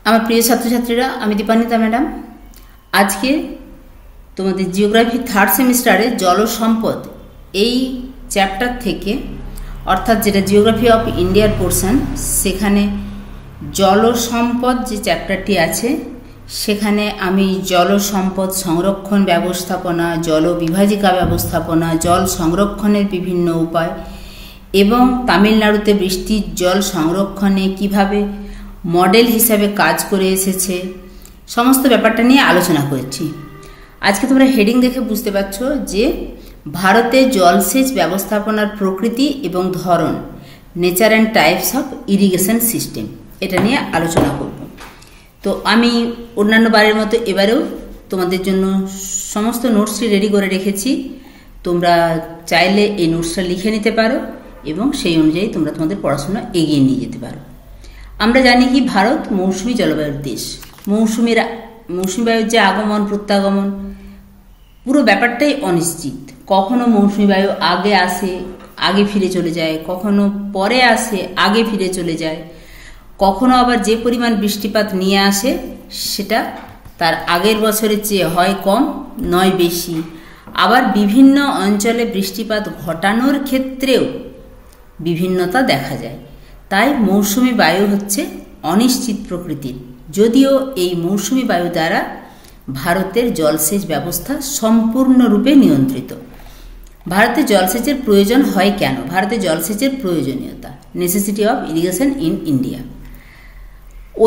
আমার প্রিয় ছাত্রছাত্রীরা, আমি দীপান্বিতা ম্যাডাম। আজকে তোমাদের জিওগ্রাফি থার্ড সেমিস্টারে জলসম্পদ এই চ্যাপ্টার থেকে, অর্থাৎ যেটা জিওগ্রাফি অফ ইন্ডিয়ার পোর্শন, সেখানে জলসম্পদ যে চ্যাপ্টারটি আছে সেখানে আমি জলসম্পদ সংরক্ষণ ব্যবস্থাপনা, জল বিভাজিকা ব্যবস্থাপনা, জল সংরক্ষণের বিভিন্ন উপায় এবং তামিলনাড়ুতে বৃষ্টির জল সংরক্ষণে কিভাবে মডেল হিসাবে কাজ করে এসেছে, সমস্ত ব্যাপারটা নিয়ে আলোচনা করেছি। আজকে তোমরা হেডিং দেখে বুঝতে পারছো যে ভারতে জলসেচ ব্যবস্থাপনার প্রকৃতি এবং ধরন, nature and types of irrigation system, এটা নিয়ে আলোচনা করব। তো আমি অন্যান্য বারের মতো এবারেও তোমাদের জন্য সমস্ত নোটসটি রেডি করে রেখেছি। তোমরা চাইলে এই নোটসটা লিখে নিতে পারো এবং সেই অনুযায়ী তোমরা তোমাদের পড়াশোনা এগিয়ে নিয়ে যেতে পারো। আমরা জানি কি ভারত মৌসুমী জলবায়ুর দেশ। মৌসুমী বায়ুর যে আগমন প্রত্যাগমন, পুরো ব্যাপারটাই অনিশ্চিত। কখনো মৌসুমী বায়ু আগে আসে, আগে ফিরে চলে যায়, কখনো পরে আসে, আগে ফিরে চলে যায়, কখনো আবার যে পরিমাণ বৃষ্টিপাত নিয়ে আসে সেটা তার আগের বছরের চেয়ে হয় কম নয় বেশি। আবার বিভিন্ন অঞ্চলে বৃষ্টিপাত ঘটানোর ক্ষেত্রেও বিভিন্নতা দেখা যায়। তাই মৌসুমী বায়ু হচ্ছে অনিশ্চিত প্রকৃতির, যদিও এই মৌসুমী বায়ু দ্বারা ভারতের জলসেচ ব্যবস্থা সম্পূর্ণরূপে নিয়ন্ত্রিত। ভারতে জলসেচের প্রয়োজন হয় কেন? ভারতে জলসেচের প্রয়োজনীয়তা, necessity of irrigation in India.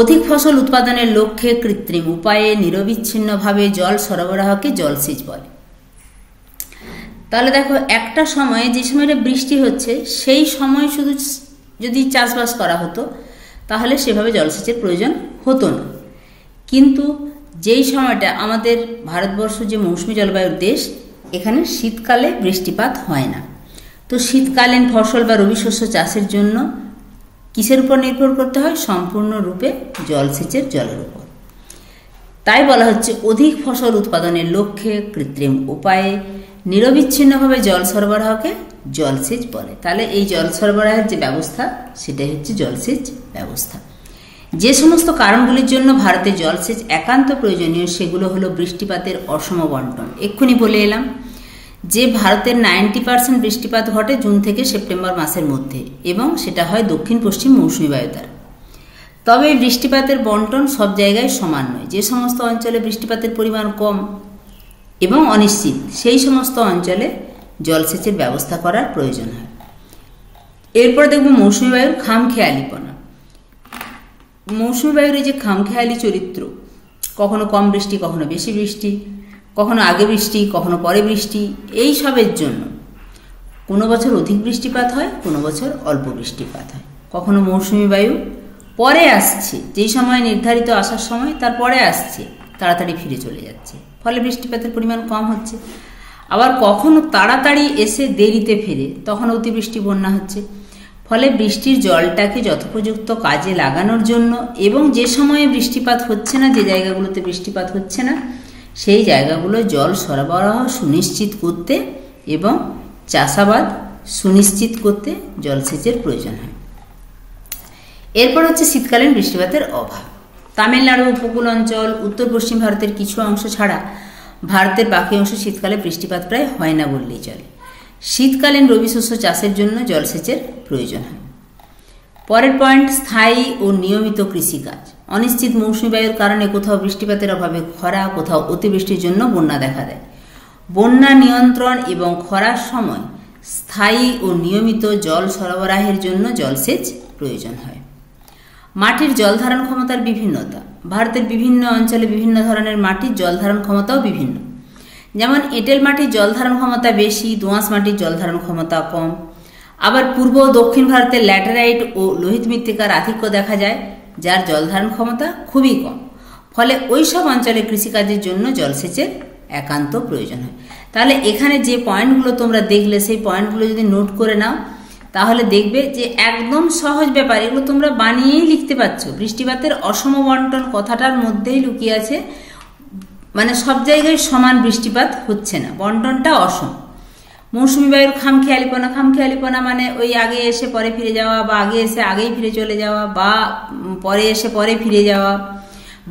অধিক ফসল উৎপাদনের লক্ষ্যে কৃত্রিম উপায়ে নিরবিচ্ছিন্নভাবে জল সরবরাহকে জলসেচ বলে। তাহলে দেখো, একটা সময়ে যে সময়টা বৃষ্টি হচ্ছে সেই সময় শুধু যদি চাষবাস করা হতো তাহলে সেভাবে জলসেচের প্রয়োজন হতো না। কিন্তু যেই সময়টা আমাদের ভারতবর্ষ যে মৌসুমী জলবায়ুর দেশ, এখানে শীতকালে বৃষ্টিপাত হয় না। তো শীতকালীন ফসল বা রবি শস্য চাষের জন্য কিসের উপর নির্ভর করতে হয়? সম্পূর্ণরূপে জলসেচের জলের উপর। তাই বলা হচ্ছে অধিক ফসল উৎপাদনের লক্ষ্যে কৃত্রিম উপায়ে নিরবিচ্ছিন্নভাবে জল সরবরাহকে জলসেচ বলে। তাহলে এই জল সরবরাহের যে ব্যবস্থা, সেটাই হচ্ছে জলসেচ ব্যবস্থা। যে সমস্ত কারণগুলির জন্য ভারতে জলসেচ একান্ত প্রয়োজনীয় সেগুলো হলো বৃষ্টিপাতের অসম বন্টন। এক্ষুনি বলে এলাম যে ভারতের 90% বৃষ্টিপাত ঘটে জুন থেকে সেপ্টেম্বর মাসের মধ্যে এবং সেটা হয় দক্ষিণ পশ্চিম মৌসুমী বায়ু দ্বারা। তবে এই বৃষ্টিপাতের বন্টন সব জায়গায় সমান নয়। যে সমস্ত অঞ্চলে বৃষ্টিপাতের পরিমাণ কম এবং অনিশ্চিত, সেই সমস্ত অঞ্চলে জলসেচের ব্যবস্থা করার প্রয়োজন হয়। এরপর দেখব মৌসুমী বায়ুর খামখেয়ালিপনা। মৌসুমী বায়ুর এই যে খামখেয়ালি চরিত্র, কখনো কম বৃষ্টি, কখনো বেশি বৃষ্টি, কখনো আগে বৃষ্টি, কখনো পরে বৃষ্টি, এই সবের জন্য কোনো বছর অধিক বৃষ্টিপাত হয়, কোনো বছর অল্প বৃষ্টিপাত হয়। কখনো মৌসুমী বায়ু পরে আসছে, যেই সময় নির্ধারিত আসার সময় তার পরে আসছে, তাড়াতাড়ি ফিরে চলে যাচ্ছে, ফলে বৃষ্টিপাতের পরিমাণ কম হচ্ছে। আবার কখনো তাড়াতাড়ি এসে দেরিতে ফেরে, তখন অতিবৃষ্টি, বন্যা হচ্ছে। ফলে বৃষ্টির জলটাকে যথোপযুক্ত কাজে লাগানোর জন্য এবং যে সময়ে বৃষ্টিপাত হচ্ছে না, যে জায়গাগুলোতে বৃষ্টিপাত হচ্ছে না, সেই জায়গাগুলো জল সরবরাহ সুনিশ্চিত করতে এবং চাষাবাদ সুনিশ্চিত করতে জলসেচের প্রয়োজন হয়। এরপর হচ্ছে শীতকালীন বৃষ্টিপাতের অভাব। তামিলনাড়ু উপকূল অঞ্চল, উত্তর পশ্চিম ভারতের কিছু অংশ ছাড়া ভারতের বাকি অংশ শীতকালে বৃষ্টিপাত প্রায় হয় না বললেই চলে। শীতকালীন রবি শস্য চাষের জন্য জলসেচের প্রয়োজন হয়। পরের পয়েন্ট, স্থায়ী ও নিয়মিত কৃষিকাজ। অনিশ্চিত মৌসুমী বায়ুর কারণে কোথাও বৃষ্টিপাতের অভাবে খরা, কোথাও অতিবৃষ্টির জন্য বন্যা দেখা দেয়। বন্যা নিয়ন্ত্রণ এবং খরার সময় স্থায়ী ও নিয়মিত জল সরবরাহের জন্য জলসেচ প্রয়োজন হয়। মাটির জল ধারণ ক্ষমতার বিভিন্নতা। ভারতের বিভিন্ন অঞ্চলে বিভিন্ন ধরনের মাটির জল ধারণ ক্ষমতাও বিভিন্ন। যেমন এঁটেল মাটির জল ধারণ ক্ষমতা বেশি, দোআঁশ মাটির জল ধারণ ক্ষমতা কম। আবার পূর্ব ও দক্ষিণ ভারতের ল্যাটেরাইট ও লোহিত মৃত্তিকার আধিক্য দেখা যায়, যার জল ধারণ ক্ষমতা খুবই কম। ফলে ওই সব অঞ্চলে কৃষিকাজের জন্য জলসেচের একান্ত প্রয়োজন হয়। তাহলে এখানে যে পয়েন্টগুলো তোমরা দেখলে, সেই পয়েন্টগুলো যদি নোট করে নাও তাহলে দেখবে যে একদম সহজ ব্যাপার, এগুলো তোমরা বানিয়েই লিখতে পারছো। বৃষ্টিপাতের অসম বন্টন কথাটার মধ্যেই লুকিয়ে আছে, মানে সব জায়গায় সমান বৃষ্টিপাত হচ্ছে না, বন্টনটা অসম। মৌসুমী বায়ুর খামখেয়ালিপনা, খামখেয়ালিপনা মানে ওই আগে এসে পরে ফিরে যাওয়া, বা আগে এসে আগেই ফিরে চলে যাওয়া, বা পরে এসে পরে ফিরে যাওয়া,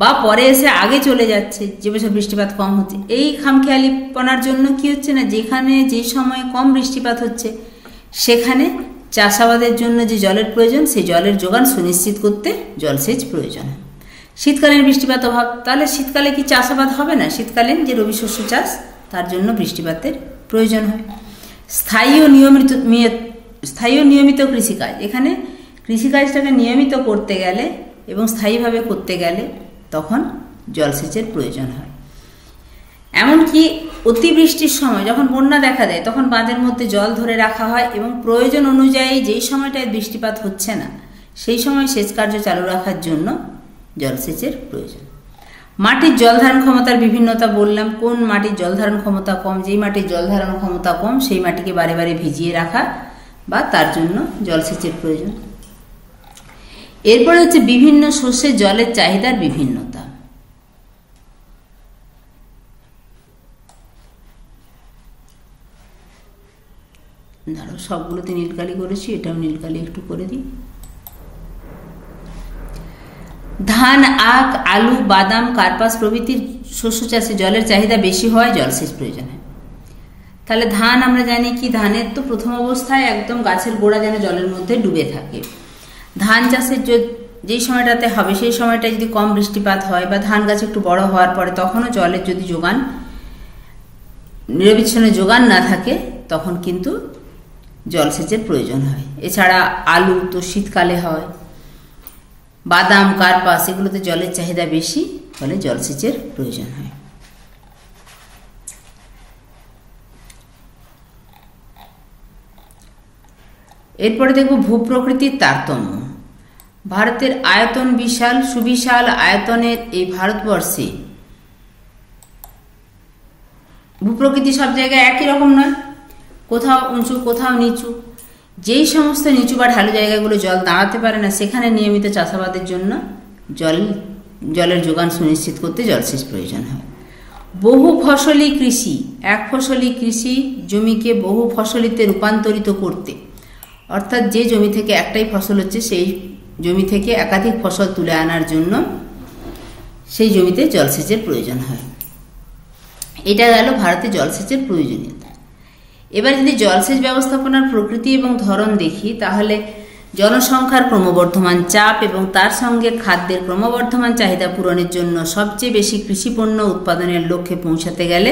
বা পরে এসে আগে চলে যাচ্ছে, যে বছর বৃষ্টিপাত কম হচ্ছে। এই খামখেয়ালিপনার জন্য কি হচ্ছে না, যেখানে যে সময়ে কম বৃষ্টিপাত হচ্ছে সেখানে চাষাবাদের জন্য যে জলের প্রয়োজন, সেই জলের যোগান সুনিশ্চিত করতে জলসেচ প্রয়োজন। শীতকালীন বৃষ্টিপাত অভাব, তাহলে শীতকালে কি চাষাবাদ হবে না? শীতকালীন যে রবি শস্য চাষ, তার জন্য বৃষ্টিপাতের প্রয়োজন হয়। স্থায়ী ও নিয়মিত কৃষিকাজ, এখানে কৃষিকাজটাকে নিয়মিত করতে গেলে এবং স্থায়ীভাবে করতে গেলে তখন জলসেচের প্রয়োজন হয়। এমনকি অতিবৃষ্টির সময় যখন বন্যা দেখা দেয়, তখন বাঁধের মধ্যে জল ধরে রাখা হয় এবং প্রয়োজন অনুযায়ী যেই সময়টায় বৃষ্টিপাত হচ্ছে না সেই সময় সেচ কার্য চালু রাখার জন্য জলসেচের প্রয়োজন। মাটির জলধারণ ক্ষমতার বিভিন্নতা বললাম। কোন মাটির জলধারণ ক্ষমতা কম, যেই মাটির জলধারণ ক্ষমতা কম সেই মাটিকে বারে বারে ভিজিয়ে রাখা বা তার জন্য জলসেচের প্রয়োজন। এরপরে হচ্ছে বিভিন্ন শস্যের জলের চাহিদার বিভিন্নতা। ধরো সবগুলোতে নীলকালি করেছি, এটাও নীলকালি একটু করে দিই। ধান, আখ, আলু, বাদাম, কার্পাস প্রভৃতির শস্য চাষে জলের চাহিদা বেশি হয়, জলসেচ প্রয়োজন হয়। তাহলে ধান আমরা জানি কি, ধানের তো প্রথম অবস্থায় একদম গাছের গোড়া যেন জলের মধ্যে ডুবে থাকে। ধান চাষের যেই সময়টাতে হবে সেই সময়টা যদি কম বৃষ্টিপাত হয় বা ধান গাছ একটু বড় হওয়ার পরে তখনও জলের যদি যোগান নিরবিচ্ছিন্ন যোগান না থাকে তখন কিন্তু জলসেচের প্রয়োজন হয়। এছাড়া আলু তো শীতকালে হয়, বাদাম, কার্পাস এগুলোতে জলের চাহিদা বেশি, ফলে জলসেচের প্রয়োজন হয়। এরপরে দেখব ভূপ্রকৃতির তারতম্য। ভারতের আয়তন বিশাল, সুবিশাল আয়তনের এই ভারতবর্ষে ভূপ্রকৃতি সব জায়গায় একই রকম নয়, কোথাও উঁচু কোথাও নিচু। যেই সমস্ত নিচু বা ঢালু জায়গাগুলো জল দাঁড়াতে পারে না সেখানে নিয়মিত চাষাবাদের জন্য জলের যোগান সুনিশ্চিত করতে জলসেচ প্রয়োজন হয়। বহু ফসলি কৃষি, এক ফসলি কৃষি জমিকে বহু ফসলিতে রূপান্তরিত করতে, অর্থাৎ যে জমি থেকে একটাই ফসল হচ্ছে সেই জমি থেকে একাধিক ফসল তুলে আনার জন্য সেই জমিতে জলসেচের প্রয়োজন হয়। এটা গেল ভারতে জলসেচের প্রয়োজনীয়তা। এবার যদি জলসেচ ব্যবস্থাপনার প্রকৃতি এবং ধরন দেখি, তাহলে জনসংখ্যার ক্রমবর্ধমান চাপ এবং তার সঙ্গে খাদ্যের ক্রমবর্ধমান চাহিদা পূরণের জন্য সবচেয়ে বেশি কৃষিপণ্য উৎপাদনের লক্ষ্যে পৌঁছাতে গেলে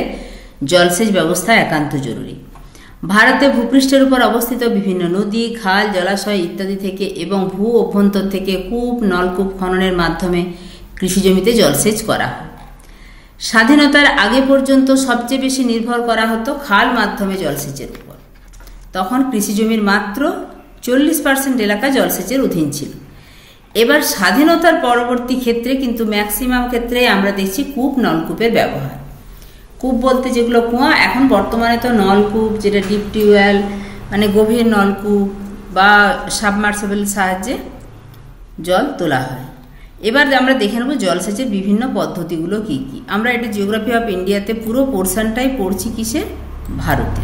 জলসেচ ব্যবস্থা একান্ত জরুরি। ভারতে ভূপৃষ্ঠের উপর অবস্থিত বিভিন্ন নদী, খাল, জলাশয় ইত্যাদি থেকে এবং ভূ অভ্যন্তর থেকে কূপ, নলকূপ খননের মাধ্যমে কৃষিজমিতে জলসেচ করা হয়। স্বাধীনতার আগে পর্যন্ত সবচেয়ে বেশি নির্ভর করা হতো খাল মাধ্যমে জলসেচের উপর। তখন কৃষিজমির মাত্র 40% এলাকা জলসেচের অধীন ছিল। এবার স্বাধীনতার পরবর্তী ক্ষেত্রে কিন্তু ম্যাক্সিমাম ক্ষেত্রে আমরা দেখছি কূপ, নলকূপের ব্যবহার। কূপ বলতে যেগুলো কুয়া, এখন বর্তমানে তো নলকূপ, যেটা ডিপ টিউবওয়েল মানে গভীর নলকূপ বা সাবমার্সিবল সাহায্যে জল তোলা হয়। এবার আমরা দেখে নেব জলসেচের বিভিন্ন পদ্ধতিগুলো কি কি। আমরা এটা জিওগ্রাফি অফ ইন্ডিয়াতে পুরো পোর্শনটাই পড়ছি কিসে, ভারতে।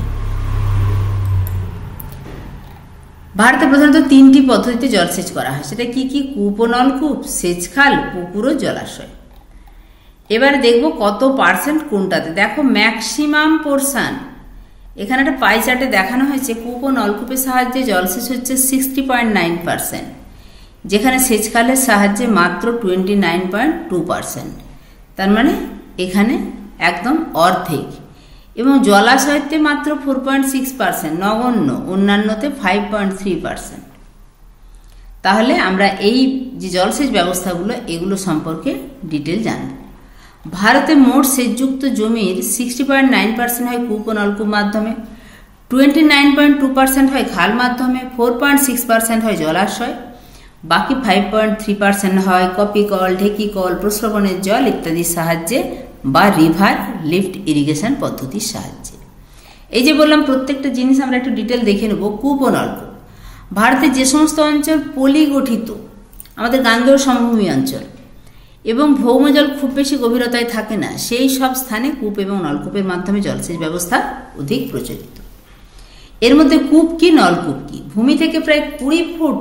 ভারতে প্রধানত 3টি পদ্ধতিতে জলসেচ করা হয়। সেটা কি কি? কূপ ও নলকূপ, সেচ খাল, পুকুর ও জলাশয়। এবার দেখব কত পার্সেন্ট কোনটাতে। দেখো ম্যাক্সিমাম পোর্শন এখানে একটা পাই চার্টে দেখানো হয়েছে। কূপ ও নলকূপের সাহায্যে জলসেচ হচ্ছে 60.9%, যেখানে সেচ খালের সাহায্যে মাত্র 29.2%। তার মানে এখানে একদম অর্ধেক। এবং জলাশয়তে মাত্র 4.6%, নগণ্য। অন্যান্যতে 5.3%। তাহলে আমরা এই যে জলসেচ ব্যবস্থাগুলো এগুলো সম্পর্কে ডিটেল জানব। ভারতে মোট সেচযুক্ত জমির 60.9% হয় কূপ ও নলকূপ মাধ্যমে, 29.2% হয় খাল মাধ্যমে, 4.6% হয় জলাশয়, বাকি 5.3% হয় কপিকল, ঢেকিকল, প্রস্রবণের জল ইত্যাদির সাহায্যে বা রিভার লিফট ইরিগেশন পদ্ধতির সাহায্যে। এই যে বললাম প্রত্যেকটা জিনিস আমরা একটু ডিটেল দেখে নেব। কূপ ও নলকূপ ভারতের যে সমস্ত অঞ্চল পলি গঠিত, আমাদের গাঙ্গেয় সমভূমি অঞ্চল এবং ভৌমজল খুব বেশি গভীরতায় থাকে না, সেই সব স্থানে কূপ এবং নলকূপের মাধ্যমে জলসেচ ব্যবস্থা অধিক প্রচলিত। এর মধ্যে কূপ কি, নলকূপ কি? ভূমি থেকে প্রায় 20 ফুট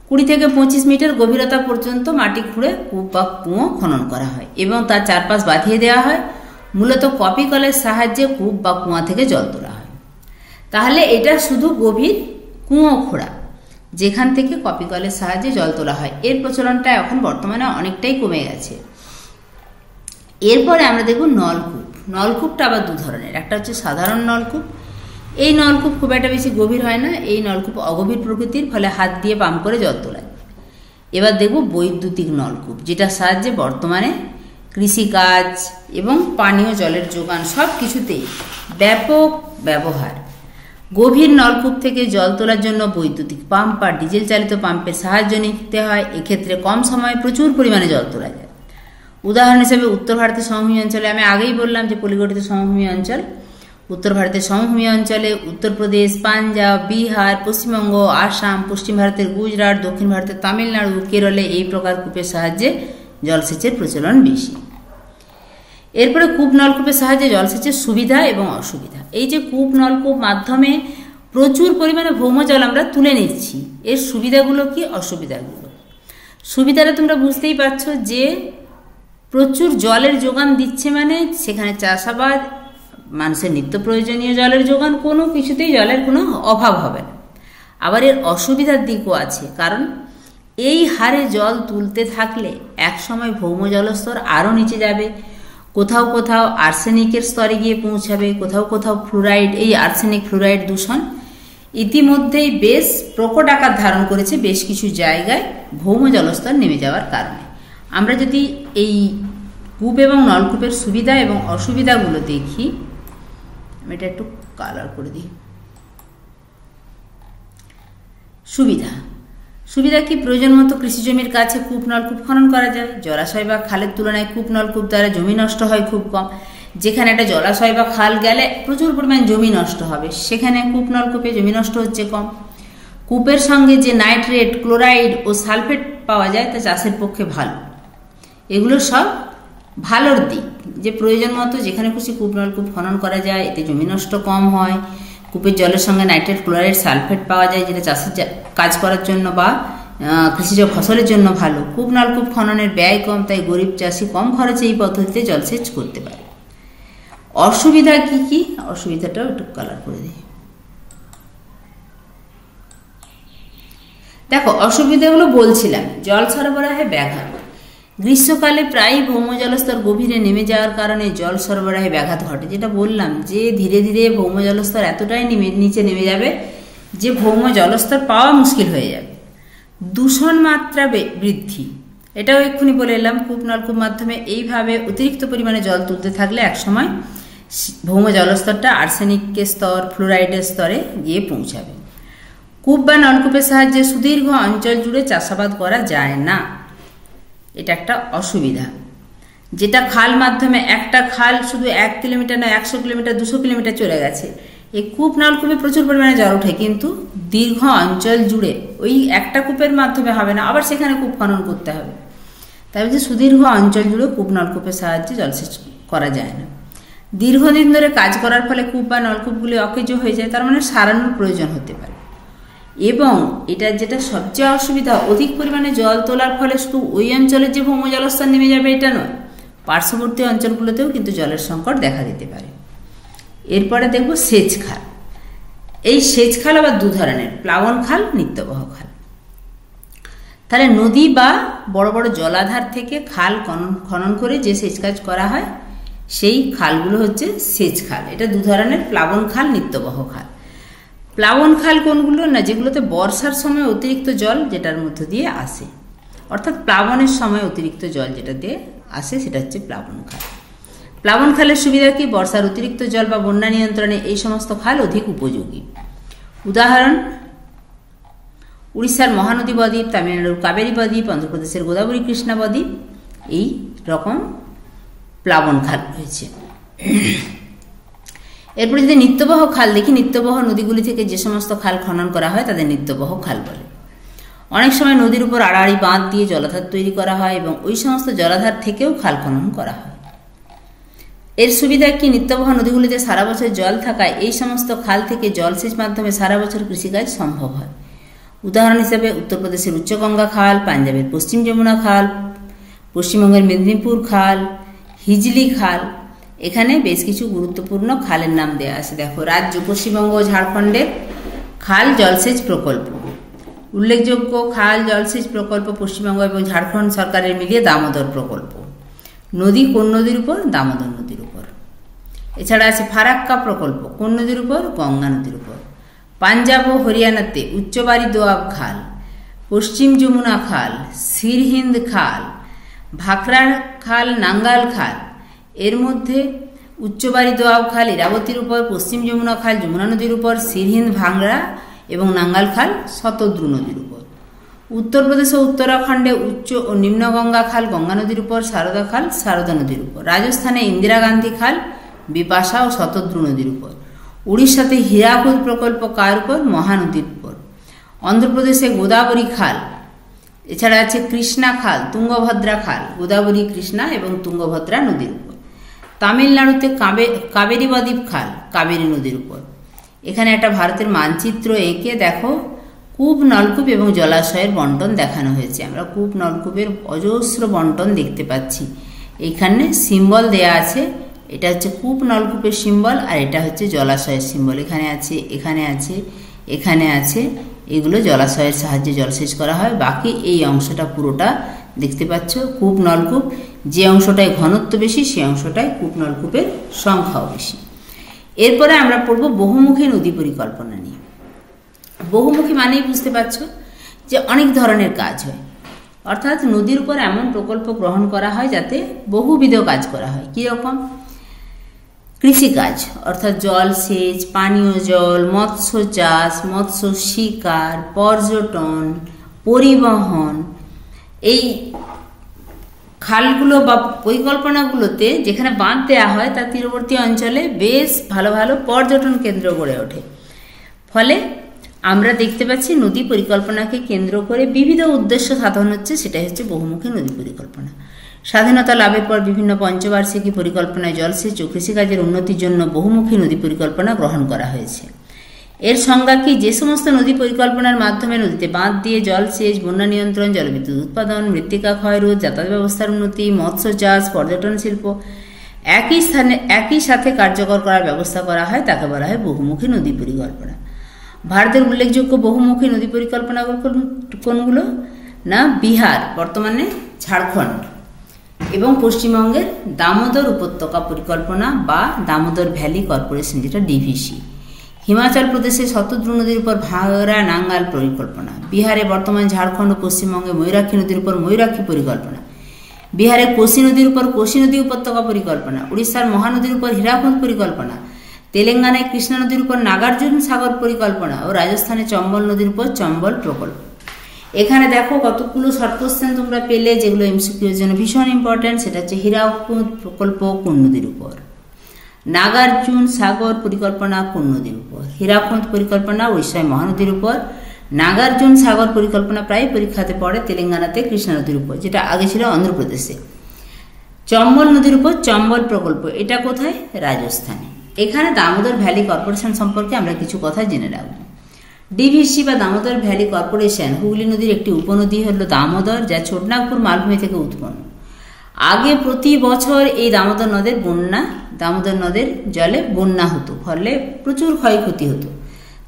20 থেকে 25 মিটার গভীরতা পর্যন্ত মাটি খুঁড়ে কূপ বা কুয়ো খনন করা হয় এবং তার চারপাশ বাঁধিয়ে দেওয়া হয়। মূলত কপি কলের সাহায্যে কূপ বা কুয়া থেকে জল তোলা হয়। তাহলে এটা শুধু গভীর কুয়ো খোঁড়া, যেখান থেকে কপি কলের সাহায্যে জল তোলা হয়। এর প্রচলনটা এখন বর্তমানে অনেকটাই কমে গেছে। এরপরে আমরা দেখব নলকূপ। নলকূপটা আবার দু ধরনের, একটা হচ্ছে সাধারণ নলকূপ। এই নলকূপ খুব একটা বেশি গভীর হয় না। এই নলকূপ অগভীর প্রকৃতির, ফলে হাত দিয়ে পাম্প করে জল তোলা যায়। এবার দেখব বৈদ্যুতিক নলকূপ, যেটার সাহায্যে বর্তমানে কৃষিকাজ এবং পানীয় জলের যোগান সব কিছুতেই ব্যাপক ব্যবহার। গভীর নলকূপ থেকে জল তোলার জন্য বৈদ্যুতিক পাম্প বা ডিজেল চালিত পাম্পের সাহায্য নিতে হয়। এক্ষেত্রে কম সময়ে প্রচুর পরিমাণে জল তোলা যায়। উদাহরণ হিসেবে উত্তর ভারতের সমভূমি অঞ্চলে, আমি আগেই বললাম যে পলিগঠিত সমভূমি অঞ্চল, উত্তর ভারতের সমভূমি অঞ্চলে উত্তরপ্রদেশ, পাঞ্জাব, বিহার, পশ্চিমবঙ্গ, আসাম, পশ্চিম ভারতের গুজরাট, দক্ষিণ ভারতের তামিলনাড়ু, কেরলে এই প্রকার কূপের সাহায্যে জলসেচের প্রচলন বেশি। এরপরে কূপ নলকূপের সাহায্যে জলসেচের সুবিধা এবং অসুবিধা। এই যে কূপ নলকূপ মাধ্যমে প্রচুর পরিমাণে ভৌম জল আমরা তুলে নিচ্ছি, এর সুবিধাগুলো কি, অসুবিধাগুলো। সুবিধাটা তোমরা বুঝতেই পারছো যে প্রচুর জলের যোগান দিচ্ছে, মানে সেখানে চাষাবাদ, মানুষের নিত্য প্রয়োজনীয় জলের যোগান, কোনো কিছুতেই জলের কোনো অভাব হবে না। আবার এর অসুবিধার দিকও আছে, কারণ এই হারে জল তুলতে থাকলে একসময় ভৌম জলস্তর আরও নিচে যাবে। কোথাও কোথাও আর্সেনিকের স্তরে গিয়ে পৌঁছাবে, কোথাও কোথাও ফ্লুরাইড, এই আর্সেনিক ফ্লুরাইড দূষণ ইতিমধ্যেই বেশ প্রকট আকার ধারণ করেছে বেশ কিছু জায়গায় ভৌম জলস্তর নেমে যাওয়ার কারণে। আমরা যদি এই কূপ এবং নলকূপের সুবিধা এবং অসুবিধাগুলো দেখি, আমি এটা একটু কালার করে দিই। সুবিধা কি, প্রয়োজন মতো কৃষি জমির কাছে কূপ নলকূপ খনন করা যায়। জলাশয় বা খালের তুলনায় কূপ নলকূপ দ্বারা জমি নষ্ট হয় খুব কম। যেখানে একটা জলাশয় বা খাল গেলে প্রচুর পরিমাণ জমি নষ্ট হবে, সেখানে কূপ নলকূপে জমি নষ্ট হচ্ছে কম। কূপের সঙ্গে যে নাইট্রেট, ক্লোরাইড ও সালফেট পাওয়া যায় তা চাষের পক্ষে ভালো। এগুলো সব ভালোর দিক, যে প্রয়োজন মতো যেখানে খুশি কূপ নলকূপ খনন করা যায়, এতে জমি নষ্ট কম হয়। কূপের জলের সঙ্গে নাইট্রেট, ক্লোরাইড, সালফেট পাওয়া যায়, যেটা চাষের কাজ করার জন্য বা কৃষিজ ফসলের জন্য ভালো। কূপ নলকূপ খননের ব্যয় কম, তাই গরিব চাষি কম খরচে এই পদ্ধতিতে জলসেচ করতে পারে। অসুবিধা কি কি, অসুবিধাটাও একটু কালার করে দিই। দেখো অসুবিধাগুলো বলছিলাম, জল সরবরাহে ব্যাঘাত। গ্রীষ্মকালে প্রায়ই ভৌম জলস্তর গভীরে নেমে যাওয়ার কারণে জল সরবরাহে ব্যাঘাত ঘটে। যেটা বললাম যে ধীরে ধীরে ভৌম জলস্তর এতটাই নিচে নেমে যাবে যে ভৌম জলস্তর পাওয়া মুশকিল হয়ে যাবে। দূষণ মাত্রা বৃদ্ধি, এটাও এক্ষুনি বলে এলাম। কূপ নলকূপ মাধ্যমে এইভাবে অতিরিক্ত পরিমাণে জল তুলতে থাকলে একসময় ভৌম জলস্তরটা আর্সেনিকের স্তর, ফ্লুরাইডের স্তরে গিয়ে পৌঁছাবে। কূপ বা নলকূপের সাহায্যে সুদীর্ঘ অঞ্চল জুড়ে চাষাবাদ করা যায় না, এটা একটা অসুবিধা। যেটা খাল মাধ্যমে, একটা খাল শুধু 1 কিলোমিটার না 100 কিলোমিটার 200 কিলোমিটার চলে গেছে, এই কূপ নলকূপে প্রচুর পরিমাণে জল ওঠে, কিন্তু দীর্ঘ অঞ্চল জুড়ে ওই একটা কূপের মাধ্যমে হবে না, আবার সেখানে কূপ খনন করতে হবে। তাই বলছে সুদীর্ঘ অঞ্চল জুড়ে কূপ নলকূপের সাহায্যে জলসেচ করা যায় না। দীর্ঘদিন ধরে কাজ করার ফলে কূপ বা নলকূপগুলি অকেজো হয়ে যায়, তার মানে সারানোর প্রয়োজন হতে পারে। এবং এটার যেটা সবচেয়ে অসুবিধা, অধিক পরিমাণে জল তোলার ফলে শুধু ওই অঞ্চলের যে ভৌম জলস্তর নেমে যাবে এটা নয়, পার্শ্ববর্তী অঞ্চলগুলোতেও কিন্তু জলের সংকট দেখা দিতে পারে। এরপরে দেখব সেচ খাল। এই সেচ খাল আবার দু ধরনের, প্লাবন খাল, নিত্যবহ খাল। তাহলে নদী বা বড় বড় জলাধার থেকে খাল খনন করে যে সেচ কাজ করা হয় সেই খালগুলো হচ্ছে সেচ খাল। এটা দু ধরনের, প্লাবন খাল, নিত্যবহ খাল। প্লাবন খাল কোনগুলো না, যেগুলোতে বর্ষার সময় অতিরিক্ত জল যেটার মধ্য দিয়ে আসে, অর্থাৎ প্লাবনের সময় অতিরিক্ত জল যেটা দিয়ে আসে সেটা হচ্ছে প্লাবন খাল। প্লাবন খালের সুবিধা কি, বর্ষার অতিরিক্ত জল বা বন্যা নিয়ন্ত্রণে এই সমস্ত খাল অধিক উপযোগী। উদাহরণ উড়িষ্যার মহানদী বদ্বীপ, তামিলনাড়ুর কাবেরী বদ্বীপ, অন্ধ্রপ্রদেশের গোদাবরী কৃষ্ণা বদ্বীপ, এই রকম প্লাবন খাল রয়েছে। এরপরে যদি নিত্যবহ খাল দেখি, নিত্যবহ নদীগুলি থেকে যে সমস্ত খাল খনন করা হয় তাদের নিত্যবহ খাল বলে। অনেক সময় নদীর উপর আড়াআড়ি বাঁধ দিয়ে জলাধার তৈরি করা হয় এবং ওই সমস্ত জলাধার থেকেও খাল খনন করা হয়। এর সুবিধা কি, নিত্যবহ নদীগুলিতে সারা বছর জল থাকায় এই সমস্ত খাল থেকে জলসেচ মাধ্যমে সারা বছর কৃষিকাজ সম্ভব হয়। উদাহরণ হিসেবে উত্তরপ্রদেশের উচ্চগঙ্গা খাল, পাঞ্জাবের পশ্চিম যমুনা খাল, পশ্চিমবঙ্গের মেদিনীপুর খাল, হিজলি খাল। এখানে বেশ কিছু গুরুত্বপূর্ণ খালের নাম দেওয়া আছে। দেখো, রাজ্য পশ্চিমবঙ্গ ও ঝাড়খণ্ডের খাল জলসেচ প্রকল্প। উল্লেখযোগ্য খাল জলসেচ প্রকল্প পশ্চিমবঙ্গ এবং ঝাড়খণ্ড সরকারের মিলিয়ে দামোদর প্রকল্প। নদী কোন নদীর উপর? দামোদর নদীর উপর। এছাড়া আছে ফারাক্কা প্রকল্প, কোন নদীর উপর? গঙ্গা নদীর উপর। পাঞ্জাব ও হরিয়ানাতে উচ্চবাড়ি দোয়াব খাল, পশ্চিম যমুনা খাল, সিরহিন্দ খাল, ভাখরা খাল, নাঙ্গাল খাল। এর মধ্যে উচ্চবাড়ি দোয়াব খাল ইরাবতীর উপর, পশ্চিম যমুনা খাল যমুনা নদীর উপর, সিরহিন্দ ভাংরা এবং নাঙ্গাল খাল শতদ্রু নদীর উপর। উত্তরপ্রদেশ ও উত্তরাখণ্ডে উচ্চ ও নিম্ন গঙ্গা খাল গঙ্গা নদীর উপর, সারদা খাল সারদা নদীর উপর। রাজস্থানে ইন্দিরা গান্ধী খাল বিপাশা ও শতদ্রু নদীর উপর। উড়িষ্যাতে হীরাকুদ প্রকল্প কার উপর? মহানদীর উপর। অন্ধ্রপ্রদেশে গোদাবরী খাল। এছাড়া আছে কৃষ্ণা খাল, তুঙ্গভদ্রা খাল, গোদাবরী, কৃষ্ণা এবং তুঙ্গভদ্রা নদীর উপর। তামিলনাড়ুতে কাবেরী বদ্বীপ খাল কাবেরী নদীর উপর। এখানে একটা ভারতের মানচিত্র এঁকে দেখো কূপ, নলকূপ এবং জলাশয়ের বন্টন দেখানো হয়েছে। আমরা কূপ, নলকূপের অজস্র বন্টন দেখতে পাচ্ছি। এখানে সিম্বল দেয়া আছে, এটা হচ্ছে কূপ নলকূপের সিম্বল, আর এটা হচ্ছে জলাশয়ের সিম্বল। এখানে আছে, এখানে আছে, এখানে আছে। এগুলো জলাশয়ের সাহায্যে জলসেচ করা হয়। বাকি এই অংশটা পুরোটা দেখতে পাচ্ছ কূপ নলকূপ। যে অংশটায় ঘনত্ব বেশি সেই অংশটায় কূপ নলকূপের সংখ্যাও বেশি। এরপরে আমরা পড়ব বহুমুখী নদী পরিকল্পনা নিয়ে। বহুমুখী মানেই বুঝতে পারছো যে অনেক ধরনের কাজ হয়, অর্থাৎ নদীর উপর এমন প্রকল্প গ্রহণ করা হয় যাতে বহুবিধ কাজ করা হয়। কীরকম? কৃষিকাজ, অর্থাৎ জলসেচ, পানীয় জল, মৎস্য চাষ, মৎস্য শিকার, পর্যটন, পরিবহন। এই খালগুলো বা পরিকল্পনাগুলোতে যেখানে বাঁধ দেওয়া হয় তার তীরবর্তী অঞ্চলে বেশ ভালো ভালো পর্যটন কেন্দ্র গড়ে ওঠে। ফলে আমরা দেখতে পাচ্ছি নদী পরিকল্পনাকে কেন্দ্র করে বিবিধ উদ্দেশ্য সাধন হচ্ছে, সেটাই হচ্ছে বহুমুখী নদী পরিকল্পনা। স্বাধীনতা লাভের পর বিভিন্ন পঞ্চবার্ষিকী পরিকল্পনায় জলসেচ ও কৃষিকাজের উন্নতির জন্য বহুমুখী নদী পরিকল্পনা গ্রহণ করা হয়েছে। এর সংজ্ঞা কি? যে সমস্ত নদী পরিকল্পনার মাধ্যমে নদীতে বাঁধ দিয়ে জলসেচ, বন্যা নিয়ন্ত্রণ, জলবিদ্যুৎ উৎপাদন, মৃত্তিকা ক্ষয়রোধ, যাতায়াত ব্যবস্থার উন্নতি, মৎস্য চাষ, পর্যটন শিল্প একই সাথে কার্যকর করার ব্যবস্থা করা হয় তাকে বলা হয় বহুমুখী নদী পরিকল্পনা। ভারতের উল্লেখযোগ্য বহুমুখী নদী পরিকল্পনা কোনগুলো? না, বিহার, বর্তমানে ঝাড়খণ্ড, এবং পশ্চিমবঙ্গের দামোদর উপত্যকা পরিকল্পনা বা দামোদর ভ্যালি কর্পোরেশন, যেটা ডিভিসি। হিমাচল প্রদেশে শতদ্রু নদীর উপর ভাগরা নাঙ্গাল পরিকল্পনা। বিহারে বর্তমান ঝাড়খণ্ড ও পশ্চিমবঙ্গে ময়ূরাক্ষী নদীর উপর ময়ূরাক্ষী পরিকল্পনা। বিহারে কোশি নদীর উপর কোশি নদী উপত্যকা পরিকল্পনা। উড়িষ্যার মহানদীর উপর হীরাকুদ পরিকল্পনা। তেলেঙ্গানায় কৃষ্ণা নদীর উপর নাগার্জুন সাগর পরিকল্পনা ও রাজস্থানে চম্বল নদীর উপর চম্বল প্রকল্প। এখানে দেখো কতগুলো শর্ট কোশ্চেন তোমরা পেলে, যেগুলো এমসিকিউর জন্য ভীষণ ইম্পর্টেন্ট। সেটা হচ্ছে হীরাকুদ প্রকল্প কোন নদীর উপর? নাগার্জুন সাগর পরিকল্পনা কোন নদীর উপর? হীরাকুদ পরিকল্পনা উড়িষ্যায় মহানদীর উপর। নাগার্জুন সাগর পরিকল্পনা প্রায় পরীক্ষাতে পড়ে তেলেঙ্গানাতে কৃষ্ণা নদীর উপর, যেটা আগে ছিল অন্ধ্রপ্রদেশে। চম্বল নদীর উপর চম্বল প্রকল্প, এটা কোথায়? রাজস্থানে। এখানে দামোদর ভ্যালি কর্পোরেশন সম্পর্কে আমরা কিছু কথা জেনে রাখবো। ডিভিসি বা দামোদর ভ্যালি কর্পোরেশন হুগলি নদীর একটি উপনদী হল দামোদর, যা ছোটনাগপুর মালভূমি থেকে উৎপন্ন। আগে প্রতি বছর এই দামোদর নদের জলে বন্যা হতো, ফলে প্রচুর ক্ষয়ক্ষতি হতো।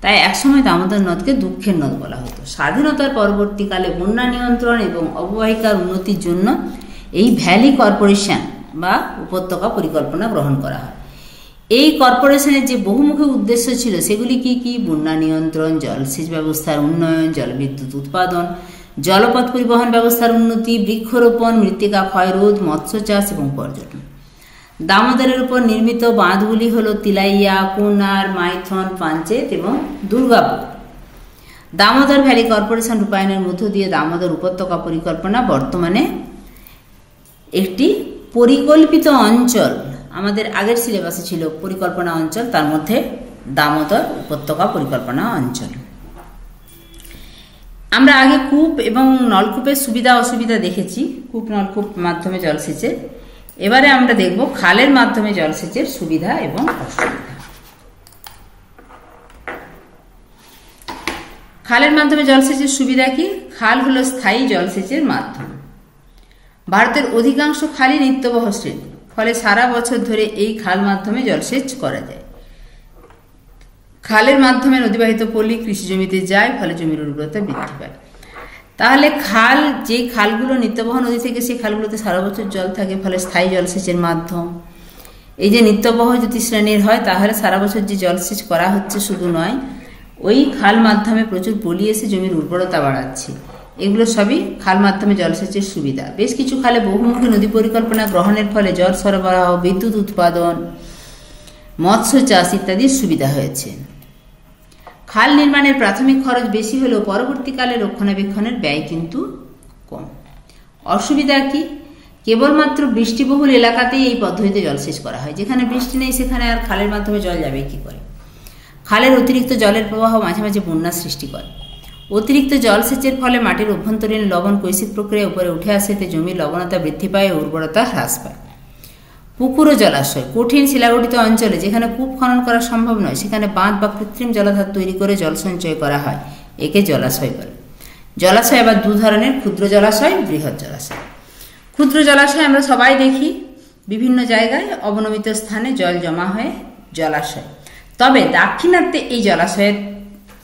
তাই একসময় দামোদর নদকে দুঃখের নদ বলা হতো। স্বাধীনতার পরবর্তীকালে বন্যা নিয়ন্ত্রণ এবং অববাহিকার উন্নতির জন্য এই ভ্যালি কর্পোরেশন বা উপত্যকা পরিকল্পনা গ্রহণ করা হয়। এই কর্পোরেশনের যে বহুমুখী উদ্দেশ্য ছিল সেগুলি কি কি? বন্যা নিয়ন্ত্রণ, জলসেচ ব্যবস্থার উন্নয়ন, জলবিদ্যুৎ উৎপাদন, জলপথ পরিবহন ব্যবস্থার উন্নতি, বৃক্ষরোপণ, মৃত্তিকা ক্ষয়রোধ, মৎস্য চাষ এবং পর্যটন। দামোদরের উপর নির্মিত বাঁধগুলি হল তিলাইয়া, কোনার, মাইথন, পাঞ্চেত এবং দুর্গাপুর। দামোদর ভ্যালি কর্পোরেশন রূপায়ণের মধ্য দিয়ে দামোদর উপত্যকা পরিকল্পনা বর্তমানে একটি পরিকল্পিত অঞ্চল। আমাদের আগের সিলেবাসে ছিল পরিকল্পনা অঞ্চল, তার মধ্যে দামোদর উপত্যকা পরিকল্পনা অঞ্চল। আমরা আগে কূপ এবং নলকূপের সুবিধা অসুবিধা দেখেছি, কূপ নলকূপ মাধ্যমে জলসেচের। এবারে আমরা দেখব খালের মাধ্যমে জলসেচের সুবিধা এবং অসুবিধা। খালের মাধ্যমে জলসেচের সুবিধা কি? খাল হলো স্থায়ী জলসেচের মাধ্যম। ভারতের অধিকাংশ খালই নিত্যবহ শ্রেণী, ফলে সারা বছর ধরে এই খাল মাধ্যমে জলসেচ করা যায়। খালের মাধ্যমে নদীবাহিত পল্লী কৃষি জমিতে যায়, ফলে জমির উর্বরতা বৃদ্ধি পায়। তাহলে খাল, যে খালগুলো নিত্যবহ নদী থেকে, সেই খালগুলোতে সারা বছর জল থাকে, ফলে স্থায়ী জলসেচের মাধ্যম। এই যে নিত্যবহ যদি শ্রেণীর হয়, তাহলে সারা বছর যে জলসেচ করা হচ্ছে শুধু নয়, ওই খাল মাধ্যমে প্রচুর পলি এসে জমির উর্বরতা বাড়াচ্ছে। এগুলো সবই খাল মাধ্যমে জলসেচের সুবিধা। বেশ কিছু খালে বহুমুখী নদী পরিকল্পনা গ্রহণের ফলে জল সরবরাহ, বিদ্যুৎ উৎপাদন, মৎস্য চাষ ইত্যাদির সুবিধা হয়েছে। খাল নির্মাণের প্রাথমিক খরচ বেশি হলেও পরবর্তীকালে রক্ষণাবেক্ষণের ব্যয় কিন্তু কম। অসুবিধা কি? কেবলমাত্র বৃষ্টিবহুল এলাকাতেই এই পদ্ধতিতে জলসেচ করা হয়। যেখানে বৃষ্টি নেই সেখানে আর খালের মাধ্যমে জল যাবে কি করে? খালের অতিরিক্ত জলের প্রবাহ মাঝে মাঝে বন্যা সৃষ্টি করে। অতিরিক্ত জলসেচের ফলে মাটির অভ্যন্তরীণ লবণ কৈশিক প্রক্রিয়া উপরে উঠে আসে, এতে জমির লবণতা বৃদ্ধি পায় ও উর্বরতা হ্রাস পায়। পুকুর ও জলাশয়। কঠিন শিলাগঠিত অঞ্চলে যেখানে কূপ খনন করা সম্ভব নয়, সেখানে বাঁধ বা কৃত্রিম জলাধার তৈরি করে জল সঞ্চয় করা হয়। একে জলাশয় বলে। জলাশয় আবার দু ধরনের, ক্ষুদ্র জলাশয়, বৃহৎ জলাশয়। ক্ষুদ্র জলাশয় আমরা সবাই দেখি, বিভিন্ন জায়গায় অবনমিত স্থানে জল জমা হয়ে জলাশয়। তবে দাক্ষিণাত্যে এই জলাশয়ের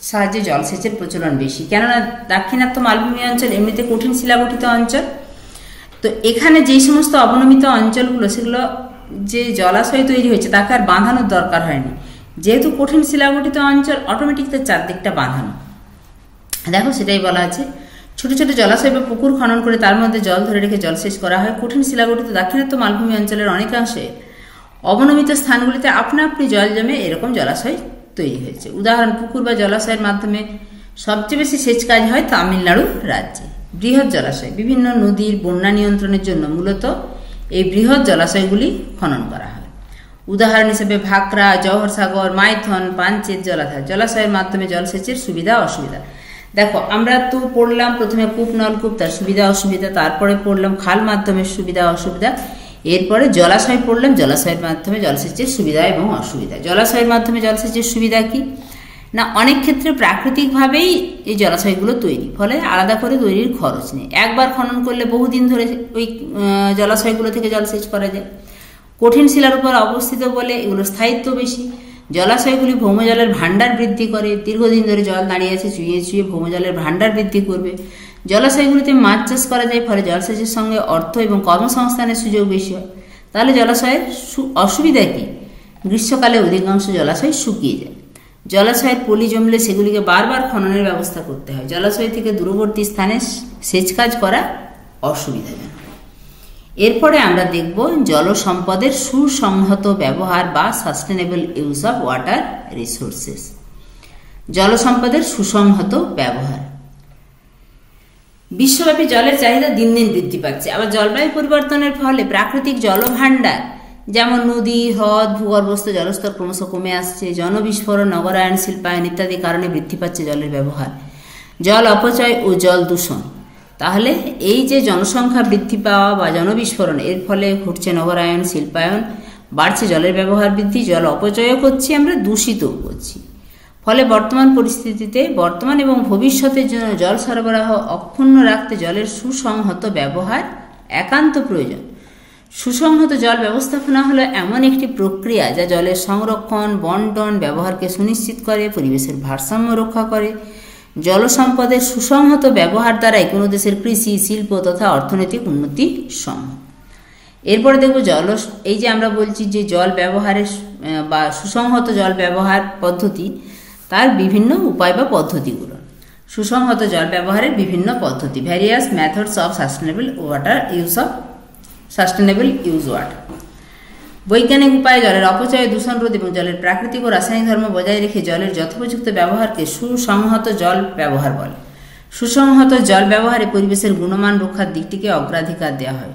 সাহায্যে জলসেচের প্রচলন বেশি, কেননা দাক্ষিণাত্য মালভূমি অঞ্চল এমনিতে কঠিন শিলাগঠিত অঞ্চল। তো এখানে যেই সমস্ত অবনমিত অঞ্চলগুলো, সেগুলো যে জলাশয় তৈরি হয়েছে তাকে আর বাঁধানোর দরকার হয়নি। যেহেতু কঠিন শিলাগঠিত অঞ্চল, অটোমেটিক তার চারদিকটা বাঁধানো। দেখো, সেটাই বলা আছে, ছোট ছোট জলাশয় বা পুকুর খনন করে তার মধ্যে জল ধরে রেখে জলসেচ করা হয়। কঠিন শিলাগঠিত দাক্ষিণাত্য মালভূমি অঞ্চলের অনেকাংশে অবনমিত স্থানগুলিতে আপনা আপনি জল জমে এরকম জলাশয় তৈরি হয়েছে। উদাহরণ, পুকুর বা জলাশয়ের মাধ্যমে সবচেয়ে বেশি সেচ কাজ হয় তামিলনাড়ু রাজ্যে। বৃহৎ জলাশয়। বিভিন্ন নদীর বন্যা নিয়ন্ত্রণের জন্য মূলত এই বৃহৎ জলাশয়গুলি খনন করা হয়। উদাহরণ হিসেবে ভাকরা, জওহর সাগর, মাইথন, পাঞ্চেত জলাধার। জলাশয়ের মাধ্যমে জলসেচের সুবিধা অসুবিধা। দেখো, আমরা তো পড়লাম প্রথমে কূপ নলকূপ, তার সুবিধা অসুবিধা, তারপরে পড়লাম খাল মাধ্যমের সুবিধা অসুবিধা, এরপরে জলাশয় পড়লাম, জলাশয়ের মাধ্যমে জলসেচের সুবিধা এবং অসুবিধা। জলাশয়ের মাধ্যমে জলসেচের সুবিধা কি না, অনেক ক্ষেত্রে প্রাকৃতিকভাবেই এই জলাশয়গুলো তৈরি, ফলে আলাদা করে তৈরির খরচ নেই। একবার খনন করলে বহুদিন ধরে ওই জলাশয়গুলো থেকে জলসেচ করা যায়। কঠিন শিলার উপর অবস্থিত বলে এগুলোর স্থায়িত্ব বেশি। জলাশয়গুলি ভৌমজলের ভাণ্ডার বৃদ্ধি করে। দীর্ঘদিন ধরে জল দাঁড়িয়ে আছে, চুইয়ে চুইয়ে ভৌমজলের ভাণ্ডার বৃদ্ধি করবে। জলাশয়গুলিতে মাছ চাষ করা যায়, ফলে জলসেচের সঙ্গে অর্থ এবং কর্মসংস্থানের সুযোগ বেশি হয়। তাহলে জলাশয়ের অসুবিধা কি? গ্রীষ্মকালে অধিকাংশ জলাশয় শুকিয়ে যায়। জলাশয়ের পলি জমলে সেগুলিকে বারবার খননের ব্যবস্থা করতে হয়। জলাশয় থেকে দূরবর্তী স্থানে সেচ কাজ করা অসুবিধাজনক। এরপরে আমরা দেখব জল সম্পদের সুসংহত ব্যবহার বা sustainable use of water resources. জল সম্পদের সুসংহত ব্যবহার। বিশ্বব্যাপী জলের চাহিদা দিন দিন বৃদ্ধি পাচ্ছে। আবার জলবায়ু পরিবর্তনের ফলে প্রাকৃতিক জলভাণ্ডার যেমন নদী, হ্রদ, ভূগর্ভস্থ জলস্তর ক্রমশ কমে আসছে। জনবিস্ফোরণ, নগরায়ন, শিল্পায়ন ইত্যাদি কারণে বৃদ্ধি পাচ্ছে জলের ব্যবহার। জল অপচয় ও জল দূষণ। তাহলে এই যে জনসংখ্যা বৃদ্ধি পাওয়া বা জনবিস্ফোরণ, এর ফলে ঘটছে নগরায়ন, শিল্পায়ন, বাড়ছে জলের ব্যবহার বৃদ্ধি, জল অপচয়ও করছি আমরা, দূষিতও করছি। ফলে বর্তমান পরিস্থিতিতে বর্তমান এবং ভবিষ্যতের জন্য জল সরবরাহ অক্ষুণ্ণ রাখতে জলের সুসংহত ব্যবহার একান্ত প্রয়োজন। সুসংহত জল ব্যবস্থাপনা হলো এমন একটি প্রক্রিয়া যা জলের সংরক্ষণ, বন্টন, ব্যবহারকে সুনিশ্চিত করে, পরিবেশের ভারসাম্য রক্ষা করে। জল সম্পদের সুসংহত ব্যবহার দ্বারাই কোনো দেশের কৃষি, শিল্প তথা অর্থনৈতিক উন্নতি সম্ভব। এরপরে দেখব এই যে আমরা বলছি যে জল ব্যবহারের বা সুসংহত জল ব্যবহার পদ্ধতি, তার বিভিন্ন উপায় বা পদ্ধতিগুলো। সুসংহত জল ব্যবহারের বিভিন্ন পদ্ধতি। Various methods of sustainable use water. বৈজ্ঞানিক উপায়ে জলের অপচয়, দূষণ রোধ এবং জলের প্রাকৃতিক ও রাসায়নিক ধর্ম বজায় রেখে জলের যথোপযুক্ত ব্যবহারকে সুসংহত জল ব্যবহার বলে। সুসংহত জল ব্যবহারে পরিবেশের গুণমান রক্ষার দিকটিকে অগ্রাধিকার দেওয়া হয়।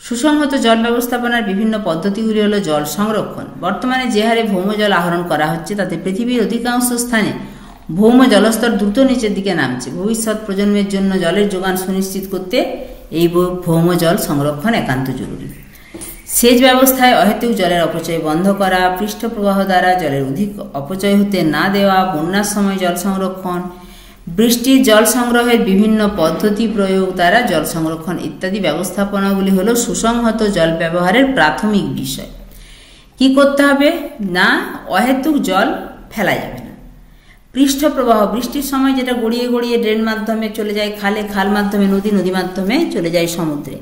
সুসংহত জল ব্যবস্থাপনার বিভিন্ন পদ্ধতিগুলি হল জল সংরক্ষণ। বর্তমানে যে হারে ভৌম জল আহরণ করা হচ্ছে তাতে পৃথিবীর অধিকাংশ স্থানে ভৌম জলস্তর দ্রুত নিচের দিকে নামছে। ভবিষ্যৎ প্রজন্মের জন্য জলের যোগান সুনিশ্চিত করতে এই ভৌম জল সংরক্ষণ একান্ত জরুরি। সেচ ব্যবস্থায় অহেতুক জলের অপচয় বন্ধ করা, পৃষ্ঠপ্রবাহ দ্বারা জলের অধিক অপচয় হতে না দেওয়া, বন্যার সময় জল সংরক্ষণ, বৃষ্টির জল সংগ্রহের বিভিন্ন পদ্ধতি প্রয়োগ দ্বারা জল সংরক্ষণ ইত্যাদি ব্যবস্থাপনাগুলি হলো সুসংহত জল ব্যবহারের প্রাথমিক বিষয়। কি করতে হবে না, অহেতুক জল ফেলা যাবে না। পৃষ্ঠ প্রবাহ, বৃষ্টির সময় যেটা গড়িয়ে গড়িয়ে ড্রেন মাধ্যমে চলে যায় খালে, খাল মাধ্যমে নদী, নদী মাধ্যমে চলে যায় সমুদ্রে,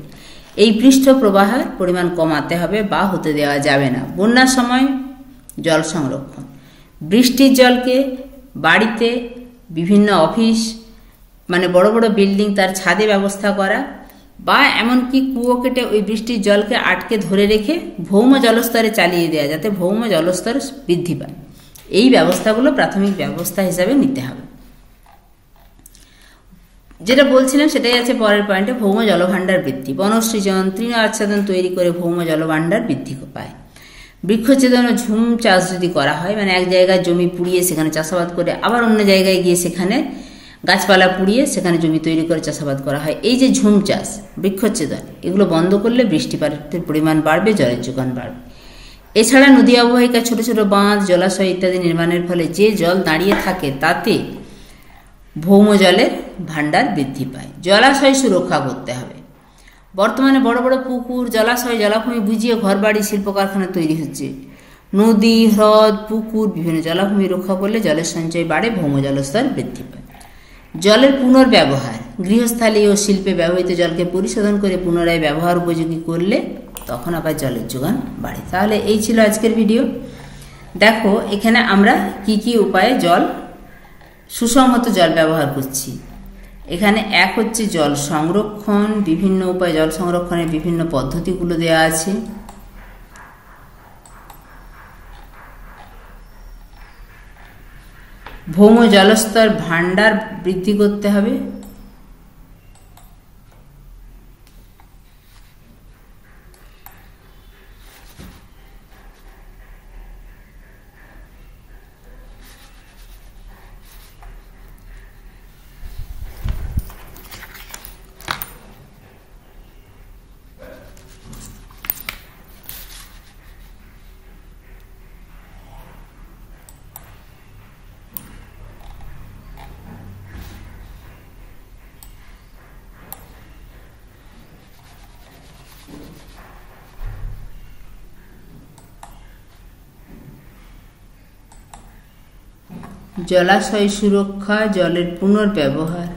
এই পৃষ্ঠ প্রবাহের পরিমাণ কমাতে হবে বা হতে দেওয়া যাবে না। বন্যার সময় জল সংরক্ষণ, বৃষ্টির জলকে বাড়িতে, বিভিন্ন অফিস মানে বড় বড় বিল্ডিং তার ছাদে ব্যবস্থা করা, বা এমনকি কুয়ো কেটে ওই বৃষ্টির জলকে আটকে ধরে রেখে ভৌম জলস্তরে চালিয়ে দেওয়া, যাতে ভৌম জলস্তর বৃদ্ধি পায়। এই ব্যবস্থাগুলো প্রাথমিক ব্যবস্থা হিসাবে নিতে হবে। যেটা বলছিলাম সেটাই আছে পরের পয়েন্টে, ভৌম জলভাণ্ডার বৃদ্ধি। বনসৃজন, তৃণ আচ্ছাদন তৈরি করে ভৌম জলভাণ্ডার বৃদ্ধি পায়। বৃক্ষচ্ছেদন ও ঝুম চাষ যদি করা হয়, মানে এক জায়গায় জমি পুড়িয়ে সেখানে চাষাবাদ করে আবার অন্য জায়গায় গিয়ে সেখানে গাছপালা পুড়িয়ে সেখানে জমি তৈরি করে চাষাবাদ করা হয়, এই যে ঝুম চাষ, বৃক্ষচ্ছেদন, এগুলো বন্ধ করলে বৃষ্টিপাতের পরিমাণ বাড়বে, জলের যোগান বাড়বে। এছাড়া নদী অববাহিকা ছোট ছোট বাঁধ, জলাশয় ইত্যাদি নির্মাণের ফলে যে জল দাঁড়িয়ে থাকে তাতে ভৌম জলের ভাণ্ডার বৃদ্ধি পায়। জলাশয় সুরক্ষা করতে হবে। বর্তমানে বড় বড় পুকুর, জলাশয়, জলাভূমি বুঝিয়ে ঘরবাড়ি, শিল্প কারখানা তৈরি হচ্ছে। নদী, হ্রদ, পুকুর, বিভিন্ন জলাভূমি রক্ষা করলে জলের সঞ্চয় বাড়ে, ভৌম জলস্তর বৃদ্ধি পায়। জলের পুনর্ব্যবহার, গৃহস্থালী ও শিল্পে ব্যবহৃত জলকে পরিশোধন করে পুনরায় ব্যবহার উপযোগী করলে তখন আবার জলের যোগান বাড়ে। তাহলে এই ছিল আজকের ভিডিও। দেখো এখানে আমরা কি কি উপায়ে সুসংহত জল ব্যবহার করছি। এখানে এক হচ্ছে জল সংরক্ষণ, বিভিন্ন উপায়ে জল সংরক্ষণের বিভিন্ন পদ্ধতিগুলো দেওয়া আছে। ভৌম জলস্তর ভাণ্ডার বৃদ্ধি করতে হবে। জলাশয় সুরক্ষা, জলের পুনর্ব্যবহার।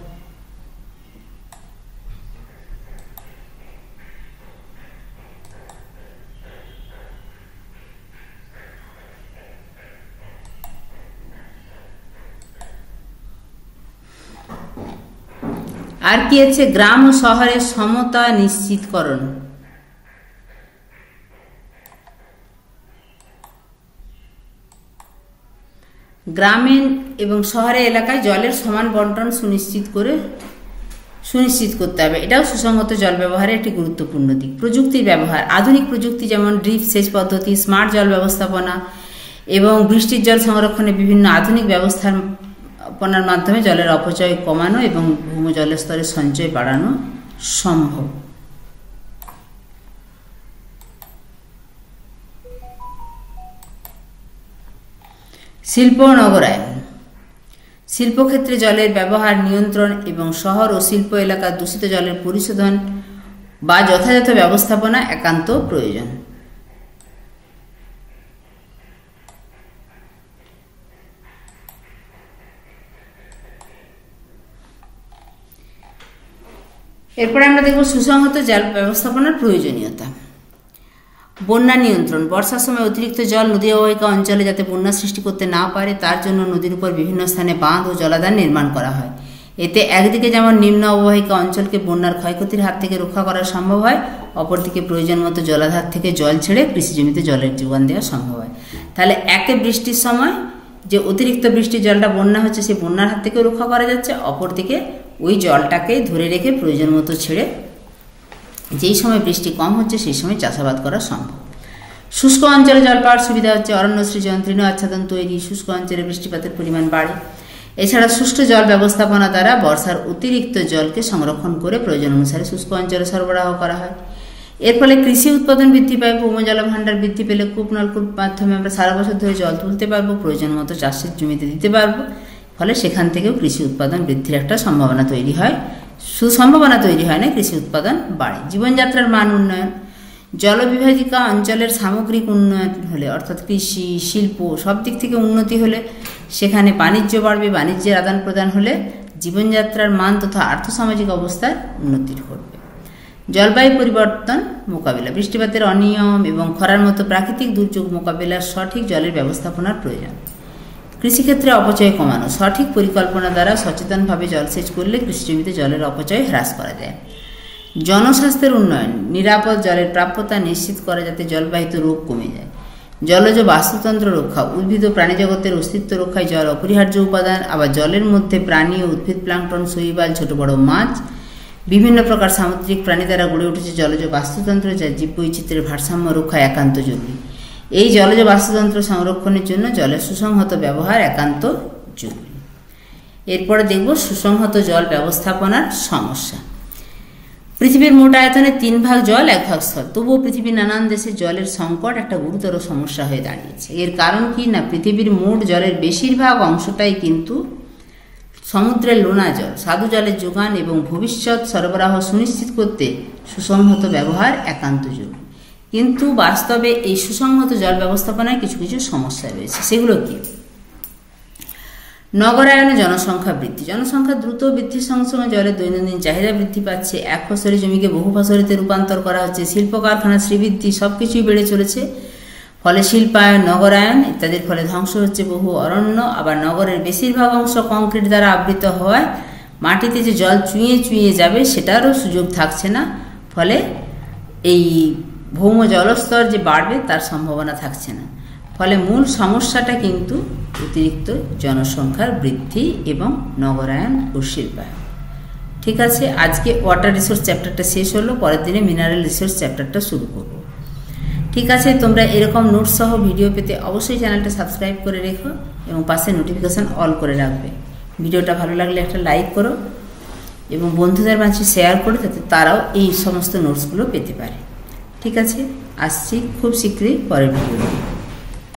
আর কি আছে, গ্রাম ও শহরের সমতা নিশ্চিতকরণ। গ্রামীণ এবং শহরের এলাকায় জলের সমান বন্টন সুনিশ্চিত করতে হবে। এটাও সুসংহত জল ব্যবহারের একটি গুরুত্বপূর্ণ দিক। প্রযুক্তির ব্যবহার, আধুনিক প্রযুক্তি যেমন ড্রিপ সেচ পদ্ধতি, স্মার্ট জল ব্যবস্থাপনা এবং বৃষ্টির জল সংরক্ষণে বিভিন্ন আধুনিক ব্যবস্থাপনার মাধ্যমে জলের অপচয় কমানো এবং ভৌম জলস্তরের সঞ্চয় বাড়ানো সম্ভব। শিল্প ও নগরায়ন, শিল্পক্ষেত্রে জলের ব্যবহার নিয়ন্ত্রণ এবং শহর ও শিল্প এলাকার দূষিত জলের পরিশোধন বা যথাযথ ব্যবস্থাপনা একান্ত প্রয়োজন। এরপরে আমরা দেখব সুসংহত জল ব্যবস্থাপনার প্রয়োজনীয়তা। বন্যা নিয়ন্ত্রণ, বর্ষার সময় অতিরিক্ত জল নদী অববাহিকা অঞ্চলে যাতে বন্যা সৃষ্টি করতে না পারে তার জন্য নদীর উপর বিভিন্ন স্থানে বাঁধ ও জলাধার নির্মাণ করা হয়। এতে একদিকে যেমন নিম্ন অববাহিকা অঞ্চলকে বন্যার ক্ষয়ক্ষতির হাত থেকে রক্ষা করা সম্ভব হয়, অপরদিকে প্রয়োজন মতো জলাধার থেকে জল ছেড়ে কৃষি জমিতে জলের যোগান দেওয়া সম্ভব হয়। তাহলে একে বৃষ্টির সময় যে অতিরিক্ত বৃষ্টির জলটা বন্যা হচ্ছে সেই বন্যার হাত থেকে রক্ষা করা যাচ্ছে, অপরদিকে ওই জলটাকে ধরে রেখে প্রয়োজন মতো ছেড়ে যেই সময় বৃষ্টি কম হচ্ছে সেই সময় চাষাবাদ করা সম্ভব। শুষ্ক অঞ্চলে জল পাওয়ার সুবিধা হচ্ছে অরণ্য সৃজন, তৃণ আচ্ছাদন তৈরি, শুষ্ক অঞ্চলে বৃষ্টিপাতের পরিমাণ বাড়ে। এছাড়া সুষ্ঠু জল ব্যবস্থাপনা দ্বারা বর্ষার অতিরিক্ত জলকে সংরক্ষণ করে প্রয়োজন অনুসারে শুষ্ক অঞ্চলে সরবরাহ করা হয়। এর ফলে কৃষি উৎপাদন বৃদ্ধি পায়। ভৌম জল ভাণ্ডার বৃদ্ধি পেলে কূপ নলকূপ মাধ্যমে আমরা সারা বছর ধরে জল তুলতে পারবো, প্রয়োজন মতো চাষের জমিতে দিতে পারবো, ফলে সেখান থেকেও কৃষি উৎপাদন বৃদ্ধির একটা সম্ভাবনা তৈরি হয়। শুধু সম্ভাবনা তৈরি হয় না, কৃষি উৎপাদন বাড়ে। জীবনযাত্রার মান উন্নয়ন, জলবিভাজিকা অঞ্চলের সামগ্রিক উন্নয়ন হলে, অর্থাৎ কৃষি, শিল্প সব দিক থেকে উন্নতি হলে সেখানে বাণিজ্য বাড়বে। বাণিজ্যের আদান প্রদান হলে জীবনযাত্রার মান তথা আর্থসামাজিক অবস্থার উন্নতি ঘটবে। জলবায়ু পরিবর্তন মোকাবিলা, বৃষ্টিপাতের অনিয়ম এবং খরার মতো প্রাকৃতিক দুর্যোগ মোকাবিলার সঠিক জলের ব্যবস্থাপনার প্রয়োজন। কৃষিক্ষেত্রে অপচয় কমানো, সঠিক পরিকল্পনা দ্বারা সচেতনভাবে জলসেচ করলে কৃষিজমিতে জলের অপচয় হ্রাস করা যায়। জনস্বাস্থ্যের উন্নয়ন, নিরাপদ জলের প্রাপ্যতা নিশ্চিত করা যাতে জলবাহিত রোগ কমে যায়। জলজ বাস্তুতন্ত্র রক্ষা, উদ্ভিদ ও প্রাণীজগতের অস্তিত্ব রক্ষায় জল অপরিহার্য উপাদান। আবার জলের মধ্যে প্রাণী ও উদ্ভিদ, প্লাঙ্কটন, শৈবাল, ছোট বড় মাছ, বিভিন্ন প্রকার সামুদ্রিক প্রাণী দ্বারা গড়ে উঠেছে জলজ বাস্তুতন্ত্র, যা জীববৈচিত্র্যের ভারসাম্য রক্ষা একান্ত জরুরি। এই জলজ বাস্তুতন্ত্র সংরক্ষণের জন্য জলের সুসংহত ব্যবহার একান্ত জরুরি। এরপরে দেখব সুসংহত জল ব্যবস্থাপনার সমস্যা। পৃথিবীর মোট আয়তনের 3 ভাগ জল, 1 ভাগ স্থল। তবুও পৃথিবীর নানান দেশে জলের সংকট একটা গুরুতর সমস্যা হয়ে দাঁড়িয়েছে। এর কারণ কি না, পৃথিবীর মোট জলের বেশিরভাগ অংশটাই কিন্তু সমুদ্রের লোনা জল। স্বাদু জলের যোগান এবং ভবিষ্যৎ সরবরাহ সুনিশ্চিত করতে সুসংহত ব্যবহার একান্ত জরুরি। কিন্তু বাস্তবে এই সুসংহত জল ব্যবস্থাপনায় কিছু কিছু সমস্যা রয়েছে। সেগুলো কি? নগরায়নে জনসংখ্যা বৃদ্ধি, জনসংখ্যা দ্রুত বৃদ্ধির সঙ্গে সঙ্গে জলের দৈনন্দিন চাহিদা বৃদ্ধি পাচ্ছে। এক ফসলি জমিকে বহু ফসলিতে রূপান্তর করা হচ্ছে। শিল্প কারখানা, শ্রীবৃদ্ধি সবকিছুই বেড়ে চলেছে। ফলে শিল্পায়ন, নগরায়ন ইত্যাদির ফলে ধ্বংস হচ্ছে বহু অরণ্য। আবার নগরের বেশিরভাগ অংশ কংক্রিট দ্বারা আবৃত হওয়ায় মাটিতে যে জল চুঁয়ে চুঁয়ে যাবে সেটারও সুযোগ থাকছে না। ফলে এই ভৌম জলস্তর যে বাড়বে তার সম্ভাবনা থাকছে না। ফলে মূল সমস্যাটা কিন্তু অতিরিক্ত জনসংখ্যার বৃদ্ধি এবং নগরায়ন ও শিল্পায়ন। ঠিক আছে, আজকে ওয়াটার রিসোর্স চ্যাপ্টারটা শেষ হলো। পরের দিনে মিনারেল রিসোর্স চ্যাপ্টারটা শুরু করব। ঠিক আছে, তোমরা এরকম নোটস সহ ভিডিও পেতে অবশ্যই চ্যানেলটা সাবস্ক্রাইব করে রেখো এবং পাশে নোটিফিকেশান অল করে রাখবে। ভিডিওটা ভালো লাগলে একটা লাইক করো এবং বন্ধুদের মাঝে শেয়ার করে, যাতে তারাও এই সমস্ত নোটসগুলো পেতে পারে। ঠিক আছে, আসছি খুব শীঘ্রই পরের ভিডিও।